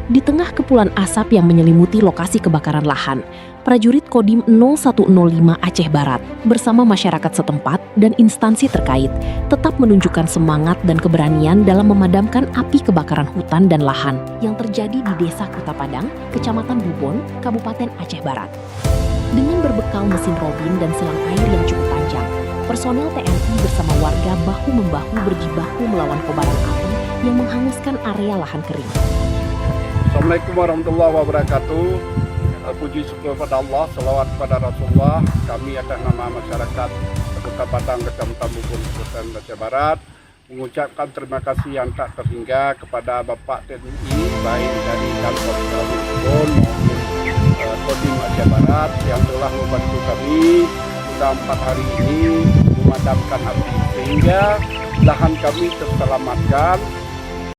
Di tengah kepulan asap yang menyelimuti lokasi kebakaran lahan, prajurit Kodim 0105 Aceh Barat bersama masyarakat setempat dan instansi terkait tetap menunjukkan semangat dan keberanian dalam memadamkan api kebakaran hutan dan lahan yang terjadi di Desa Kota Padang, Kecamatan Bubon, Kabupaten Aceh Barat. Dengan berbekal mesin robin dan selang air yang cukup panjang, personel TNI bersama warga bahu-membahu berjibaku melawan kobaran api yang menghanguskan area lahan kering. Assalamualaikum warahmatullahi wabarakatuh. Puji syukur kepada Allah, selawat kepada Rasulullah. Kami atas nama masyarakat Kota Padang, Kecamatan Bubon, Kabupaten Aceh Barat, mengucapkan terima kasih yang tak terhingga kepada Bapak TNI, baik dari Dalkot Bubon maupun Kodim Aceh Barat yang telah membantu kami selama 4 hari ini memadamkan api sehingga lahan kami terselamatkan.